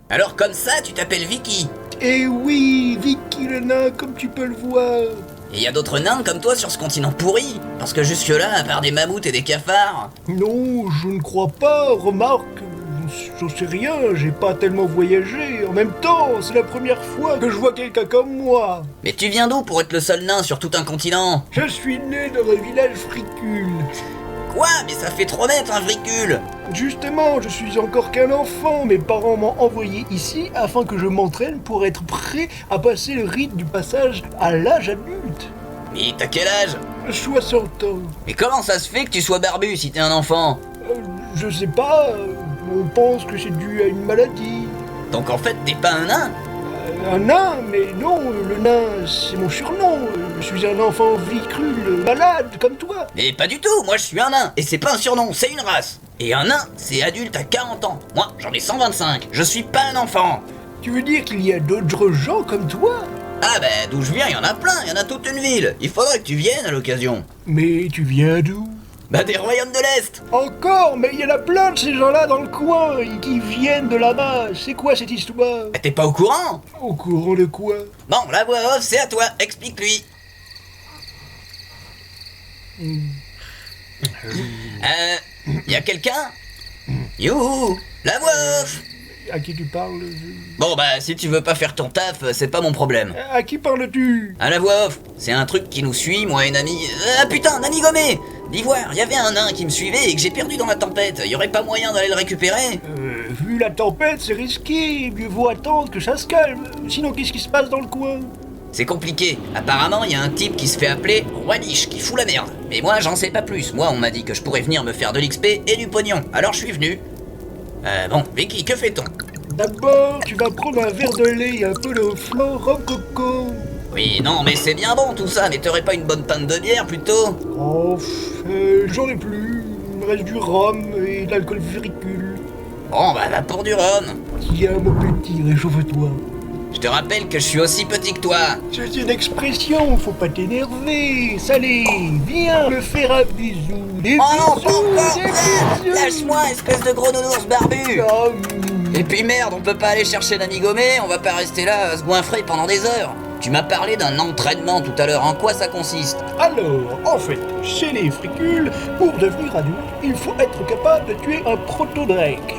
Alors comme ça, tu t'appelles Vicky. Eh oui, Vicky le nain, comme tu peux le voir. Et y a d'autres nains comme toi sur ce continent pourri? Parce que jusque-là, à part des mammouths et des cafards... Non, je ne crois pas, remarque. J'en sais rien, j'ai pas tellement voyagé. En même temps, c'est la première fois que je vois quelqu'un comme moi. Mais tu viens d'où pour être le seul nain sur tout un continent? Je suis né dans un village fricule. Quoi? Mais ça fait trop naître un fricule! Justement, je suis encore qu'un enfant. Mes parents m'ont envoyé ici afin que je m'entraîne pour être prêt à passer le rite du passage à l'âge adulte. Mais t'as quel âge? 60 ans. Mais comment ça se fait que tu sois barbu si t'es un enfant? Je sais pas, on pense que c'est dû à une maladie. Donc en fait, t'es pas un nain? Un nain, mais non, le nain, c'est mon surnom. Je suis un enfant fricule, malade, comme toi. Mais pas du tout, moi je suis un nain, et c'est pas un surnom, c'est une race. Et un nain, c'est adulte à 40 ans. Moi, j'en ai 125, je suis pas un enfant. Tu veux dire qu'il y a d'autres gens comme toi? Ah bah, d'où je viens, y en a plein, y en a toute une ville. Il faudrait que tu viennes à l'occasion. Mais tu viens d'où? Bah des royaumes de l'Est. Encore, mais il y en a plein de ces gens-là dans le coin qui viennent de là-bas. C'est quoi cette histoire? T'es pas au courant? Au courant de quoi? Bon, la voix off, c'est à toi, explique-lui. Y a quelqu'un? Youhou, la voix off. À qui tu parles? Bon bah, si tu veux pas faire ton taf, c'est pas mon problème. À qui parles-tu? À la voix off, c'est un truc qui nous suit, moi et Nami... Ah putain, Nami Gomé! D'Ivoire, y avait un nain qui me suivait et que j'ai perdu dans la tempête. Y aurait pas moyen d'aller le récupérer? Vu la tempête, c'est risqué. Mieux vaut attendre que ça se calme. Sinon, qu'est-ce qui se passe dans le coin? C'est compliqué. Apparemment, y a un type qui se fait appeler Roi Lich qui fout la merde. Mais moi, j'en sais pas plus. Moi, on m'a dit que je pourrais venir me faire de l'XP et du pognon. Alors je suis venu. Bon, Vicky, que fait-on? D'abord, tu vas prendre un verre de lait et un peu de flan rhum coco. Oui, non, mais c'est bien bon tout ça, mais t'aurais pas une bonne panne de bière plutôt? Oh, j'en ai plus. Il me reste du rhum et de l'alcool fricule. Bon, bah va pour du rhum. Tiens, mon petit, réchauffe-toi. Je te rappelle que je suis aussi petit que toi. C'est une expression, faut pas t'énerver. Salé, viens me faire un bisou. Des Oh non, pas bisous, encore! des bisous. Lâche-moi, espèce de gros nounours barbu! Ah, Et puis merde, on peut pas aller chercher Nami Gomé, on va pas rester là à se goinfrer pendant des heures. Tu m'as parlé d'un entraînement tout à l'heure, en quoi ça consiste? Alors, en fait, chez les fricules, pour devenir adulte, il faut être capable de tuer un proto-drake.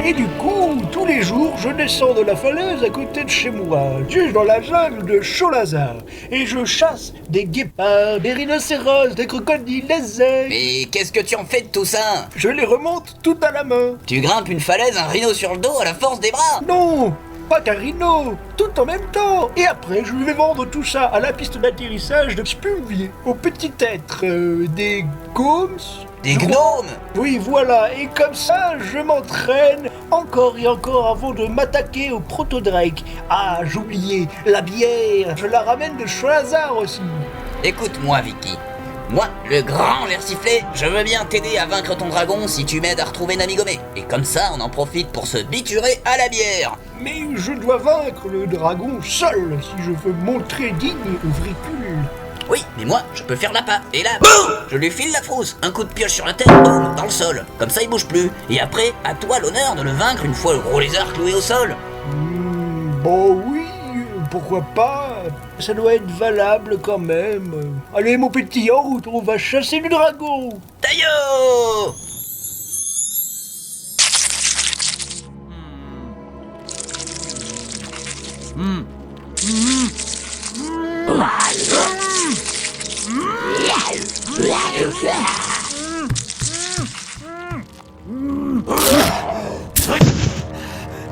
Et du coup, tous les jours, je descends de la falaise à côté de chez moi, juste dans la jungle de Cholazar, et je chasse des guépards, des rhinocéros, des crocodiles, des aigles. Mais qu'est-ce que tu en fais de tout ça? Je les remonte tout à la main. Tu grimpes une falaise, un rhino sur le dos à la force des bras? Non, pas qu'un rhino, tout en même temps. Et après, je vais vendre tout ça à la piste d'atterrissage de Spulvier, aux petits êtres, des gnomes. Des gnomes? Oui, voilà, et comme ça, je m'entraîne encore et encore avant de m'attaquer au proto-drake. Ah, j'oubliais, la bière, je la ramène de Cholazar aussi. Écoute-moi, Vicky. Moi, le grand Versiflé, je veux bien t'aider à vaincre ton dragon si tu m'aides à retrouver Nami Gomé. Et comme ça, on en profite pour se biturer à la bière. Mais je dois vaincre le dragon seul si je veux montrer digne au fricule. Oui, mais moi, je peux faire l'appât. Et là, boum, je lui file la frousse. Un coup de pioche sur la tête, boum, dans le sol. Comme ça, il bouge plus. Et après, à toi l'honneur de le vaincre une fois le gros lézard cloué au sol. Bon oui, pourquoi pas. Ça doit être valable quand même. Allez mon petit, en route, on va chasser le dragon. Taillot!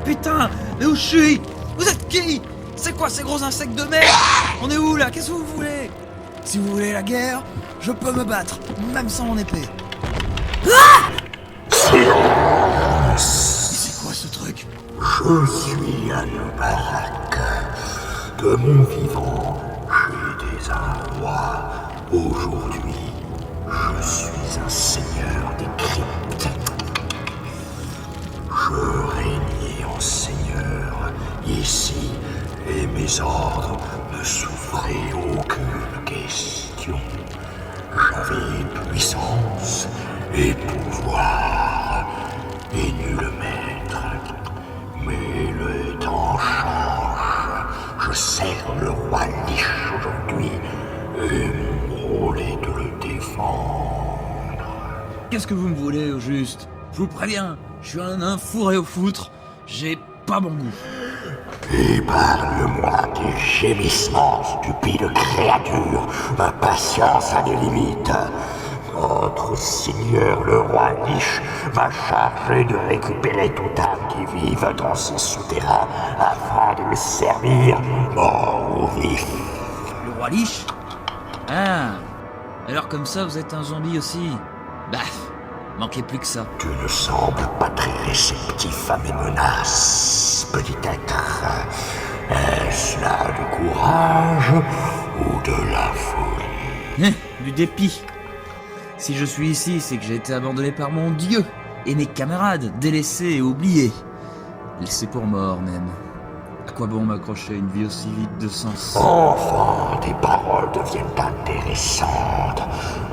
Putain, mais où je suis? Vous êtes qui? C'est quoi ces gros insectes de merde? On est où là? Qu'est-ce que vous voulez? Si vous voulez la guerre, je peux me battre, même sans mon épée. C'est quoi ce truc? Je suis un Barak. De mon vivant, j'ai des armoires. Aujourd'hui, je suis un seigneur des cryptes. Je régnais en seigneur ici, et mes ordres ne souffraient aucune question. J'avais puissance et pouvoir, et nul maître. Mais Qu'est-ce que vous me voulez, au juste? Je vous préviens, je suis un fourré au foutre. J'ai pas bon goût. Épargne-moi tes gémissements, stupide créature. Ma patience a des limites. Notre seigneur, le roi Lich, m'a chargé de récupérer toute âme qui vive dans ses souterrains afin de le servir, mort ou vif. Le roi Lich? Ah, alors comme ça, vous êtes un zombie aussi? Baf, manquait plus que ça. Tu ne sembles pas très réceptif à mes menaces, petit être. Est-ce là du courage ou de la folie? Du dépit. Si je suis ici, c'est que j'ai été abandonné par mon dieu et mes camarades, délaissés et oubliés. Laissés pour mort même. À quoi bon m'accrocher à une vie aussi vide de sens? Enfin, tes paroles deviennent intéressantes.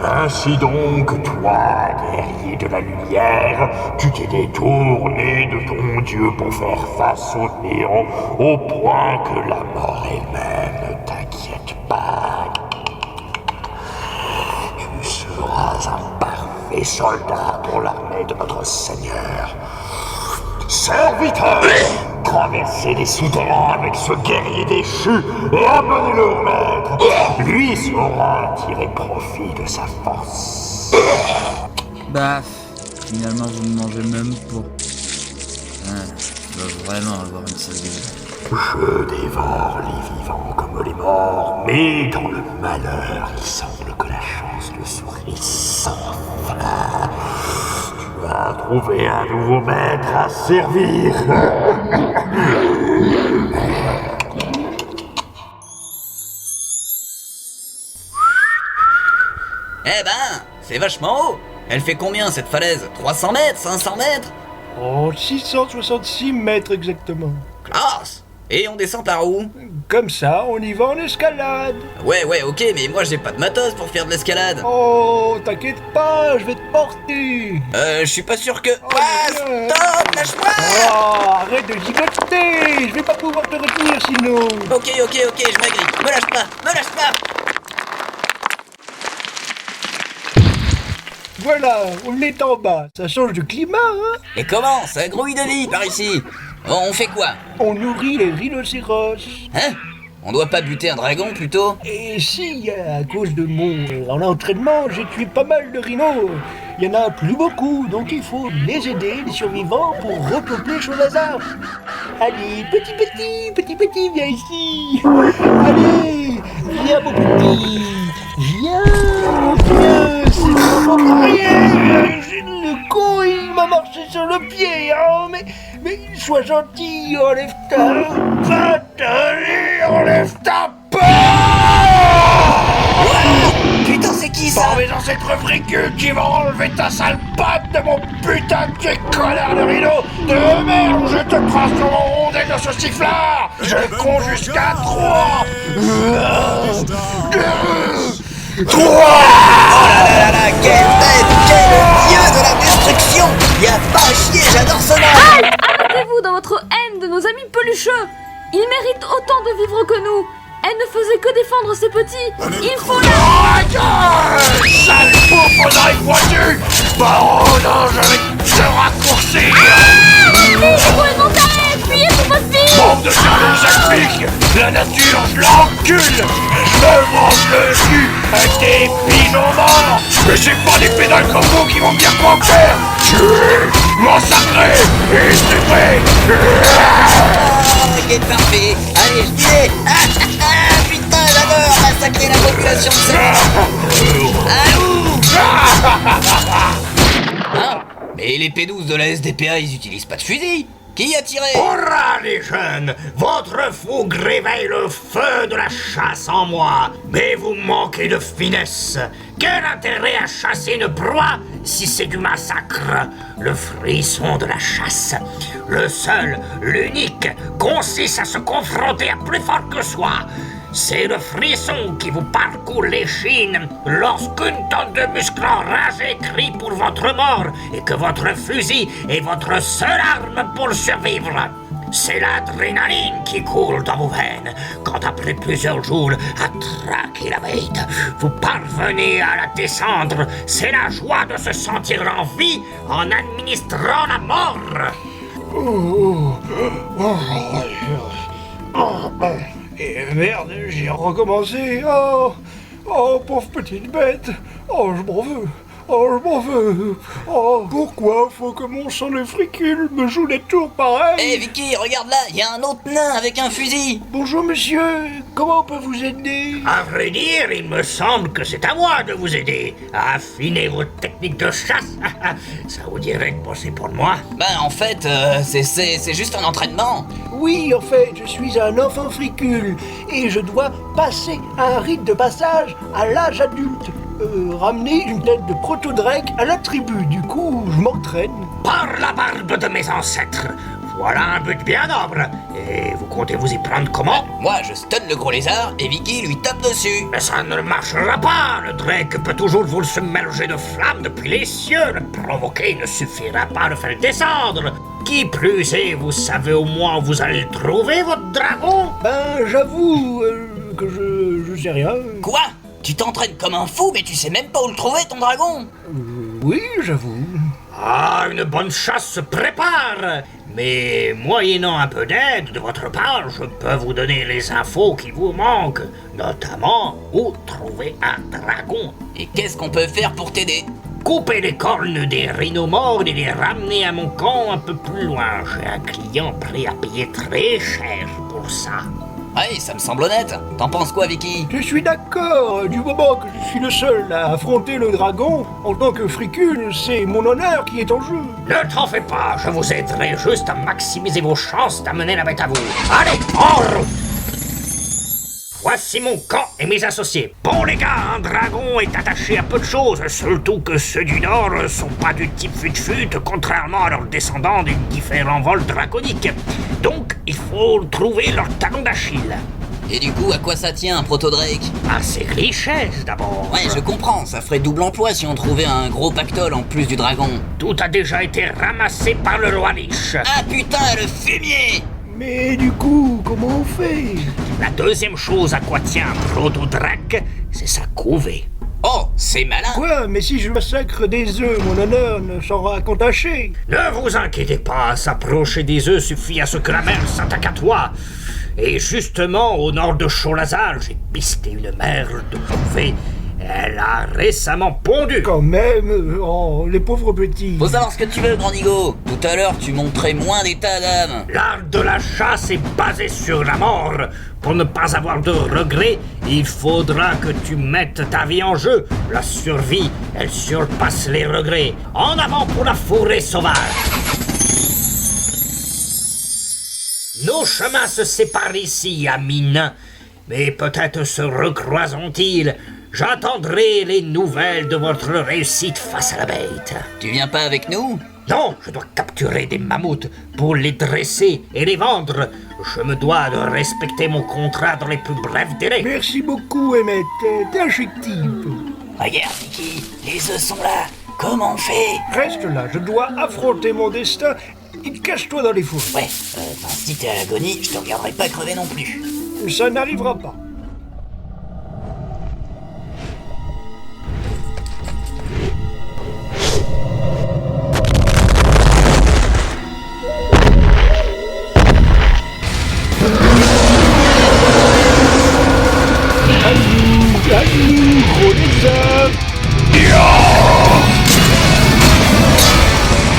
Ainsi donc, toi, guerrier de la lumière, tu t'es détourné de ton dieu pour faire face au néant, au point que la mort elle-même ne t'inquiète pas. Tu seras un parfait soldat pour l'armée de notre Seigneur. Serviteur! Traversez les souterrains avec ce guerrier déchu et amenez-le au maître. Lui saura tirer profit de sa force. Baf, finalement vous me mangez même pas. Je dois vraiment avoir une sale gueule. Je dévore les vivants comme les morts, mais dans le malheur, il semble que la chance le sourit sans fin. Tu vas trouver un nouveau maître à servir. Eh ben, c'est vachement haut. Elle fait combien cette falaise? 300 mètres? 500 mètres? Oh, 666 mètres exactement. Classe! Et on descend par où? Comme ça, on y va en escalade. Ouais, ok, mais moi j'ai pas de matos pour faire de l'escalade. Oh, t'inquiète pas, je vais te porter. Je suis pas sûr que... Oh, Ah, bien. stop, lâche-moi! Oh, arrête de gigoter. Je vais pas pouvoir te retenir sinon. Ok, je m'agrippe. Me lâche pas! Voilà, on est en bas. Ça change de climat, hein. Et comment? Ça grouille de vie par ici. Bon, on fait quoi? On nourrit les rhinocéros. Hein? On doit pas buter un dragon plutôt? Et si, à cause de mon entraînement, j'ai tué pas mal de rhinos. Il y en a plus beaucoup, donc il faut les aider, les survivants, pour repeupler Chaudazard. Allez, petit, viens ici. Allez, viens mon petit. Viens, c'est mon propriétaire. Le con, il m'a marché sur le pied, hein, mais sois gentil, enlève ta... enlève ta peur. Putain, c'est qui ça? Par mes ancêtres fricules qui vont enlever ta sale patte de mon putain de connard de rhino de merde, je te trace sur mon rondel de ce sifflard. Je compte jusqu'à 3. 2, 3. Oh là, quelle tête! Quel dieu de la destruction! Y'a pas à chier, j'adore ce nom! Arrêtez-vous dans votre haine de nos amis pelucheux. Ils méritent autant de vivre que nous. Elle ne faisait que défendre ses petits. Il faut la... Sale pauvre oreille pointue. Oh non, je vais te raccourcir. Fuyez pour une montagne. Fuyez pour votre fille. Bande de cerveaux salpiques. La nature, je l'encule. Je me mange le cul avec des pigeons morts. Mais c'est pas des pédales comme vous qui vont me dire quoi faire. Tuer, massacrer, extirper. Ok, parfait. Allez, je dis putain, j'adore massacrer la population de Hein? Mais les P12 de la SDPA, ils utilisent pas de fusil. Qui a tiré? Hurrah les jeunes, votre fougue réveille le feu de la chasse en moi, mais vous manquez de finesse. Quel intérêt à chasser une proie si c'est du massacre? Le frisson de la chasse, le seul, l'unique, consiste à se confronter à plus fort que soi. C'est le frisson qui vous parcourt l'échine lorsqu'une tonne de muscles enragés crie pour votre mort et que votre fusil est votre seule arme pour survivre. C'est l'adrénaline qui coule dans vos veines quand après plusieurs jours à traquer la bête, vous parvenez à la descendre. C'est la joie de se sentir en vie en administrant la mort. Et merde, j'ai recommencé. Oh, pauvre petite bête. Oh, je m'en veux. Oh, je m'en veux. Oh, pourquoi faut que mon sang de fricule me joue des tours pareils? Hé Vicky, regarde là, il y a un autre nain avec un fusil. Bonjour monsieur, comment on peut vous aider? À vrai dire, il me semble que c'est à moi de vous aider à affiner vos techniques de chasse. Ça vous dirait de bosser pour moi? Ben en fait, c'est juste un entraînement. Oui, en fait, je suis un enfant fricule et je dois passer un rite de passage à l'âge adulte. Ramener une tête de proto-drake à la tribu. Du coup, je m'entraîne. Par la barbe de mes ancêtres, voilà un but bien noble. Et vous comptez vous y prendre comment? Moi, je stun le gros lézard et Vicky lui tape dessus. Mais ça ne marchera pas. Le Drake peut toujours vous le submerger de flammes depuis les cieux. Le provoquer ne suffira pas à le faire descendre. Qui plus est, vous savez au moins où vous allez le trouver, votre dragon? Ben, j'avoue que je sais rien. Quoi? Tu t'entraînes comme un fou, mais tu sais même pas où le trouver, ton dragon. Oui, j'avoue. Ah, une bonne chasse se prépare. Mais moyennant un peu d'aide de votre part, je peux vous donner les infos qui vous manquent, notamment où trouver un dragon. Et qu'est-ce qu'on peut faire pour t'aider? Couper les cornes des rhinos morts et les ramener à mon camp un peu plus loin. J'ai un client prêt à payer très cher pour ça. Ouais, ça me semble honnête. T'en penses quoi, Vicky? Je suis d'accord, du moment que je suis le seul à affronter le dragon, en tant que fricule, c'est mon honneur qui est en jeu. Ne t'en fais pas, je vous aiderai juste à maximiser vos chances d'amener la bête à vous. Allez, en route! Voici mon camp et mes associés. Bon les gars, un dragon est attaché à peu de choses, surtout que ceux du Nord sont pas du type fut-fut, contrairement à leurs descendants des différents vols draconiques. Donc, il faut trouver leur talon d'Achille. Et du coup, à quoi ça tient un proto-drake? À ses richesses d'abord. Ouais, je comprends, ça ferait double emploi si on trouvait un gros pactole en plus du dragon. Tout a déjà été ramassé par le roi Lich. Ah putain, le fumier! Mais du coup, comment on fait? La deuxième chose à quoi tient un proto-drac, c'est sa couvée. Oh, c'est malin! Quoi? Mais si je massacre des œufs, mon honneur ne sera qu'entaché. Ne vous inquiétez pas, s'approcher des œufs suffit à ce que la mer s'attaque à toi. Et justement, au nord de Cholazar, j'ai pisté une merle de couvée. Elle a récemment pondu. Quand même, oh, les pauvres petits. Faut savoir ce que tu veux, Grandigo. Tout à l'heure, tu montrais moins d'état d'âme. L'art de la chasse est basé sur la mort. Pour ne pas avoir de regrets, il faudra que tu mettes ta vie en jeu. La survie, elle surpasse les regrets. En avant pour la forêt sauvage. Nos chemins se séparent ici, amis nains. Mais peut-être se recroiseront-ils. J'attendrai les nouvelles de votre réussite face à la bête. Tu viens pas avec nous? Non, je dois capturer des mammouths pour les dresser et les vendre. Je me dois de respecter mon contrat dans les plus brefs délais. Merci beaucoup, Emmett. T'es un chic type. Regarde, Vicky, les œufs sont là. Comment on fait? Reste là, je dois affronter mon destin. Et cache-toi dans les fours. Ouais, si t'es à l'agonie, je te regarderai pas crever non plus. Ça n'arrivera pas.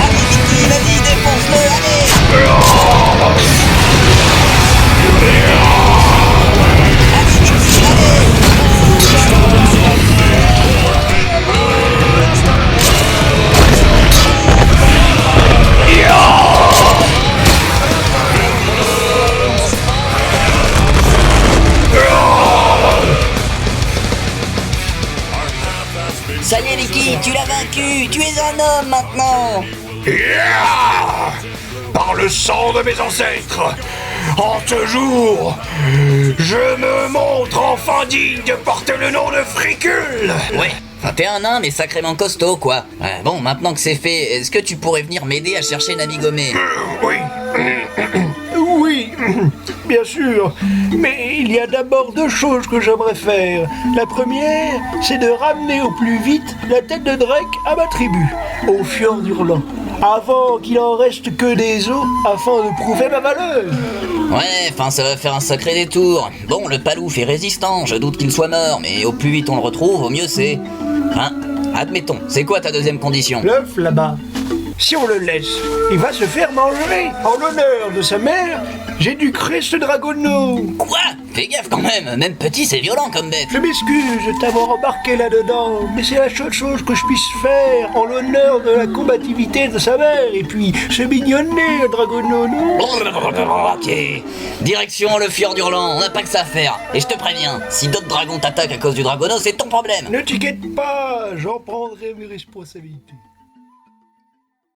Allez, Vicky, vas-y, défonce-le, allez! Allez, Vicky, allez! Ça y est, Vicky, tu l'as vaincu! Tu es un homme maintenant! Yeah! Par le sang de mes ancêtres, en ce jour, je me montre enfin digne de porter le nom de Fricule. Ouais, Enfin, t'es un nain, mais sacrément costaud, quoi. Bon, maintenant que c'est fait, est-ce que tu pourrais venir m'aider à chercher Nami Gomé? Oui. Oui, bien sûr. Mais il y a d'abord 2 choses que j'aimerais faire. La première, c'est de ramener au plus vite la tête de Drake à ma tribu, au fjord hurlant, avant qu'il en reste que des os, afin de prouver ma valeur. Ouais, enfin, ça va faire un sacré détour. Bon, le palouf est résistant, je doute qu'il soit mort, mais au plus vite on le retrouve, au mieux c'est... Hein? Admettons, c'est quoi ta deuxième condition? L'œuf là-bas. Si on le laisse, il va se faire manger. En l'honneur de sa mère, j'ai dû créer ce dragonneau. Quoi? Fais gaffe quand même petit c'est violent comme bête. Je m'excuse de t'avoir embarqué là-dedans, mais c'est la seule chose que je puisse faire en l'honneur de la combativité de sa mère. Et puis, ce mignonnet, le dragonneau, non? Ok. Direction le fjord hurlant, on n'a pas que ça à faire. Et je te préviens, si d'autres dragons t'attaquent à cause du dragonneau, c'est ton problème. Ne t'inquiète pas, j'en prendrai mes responsabilités.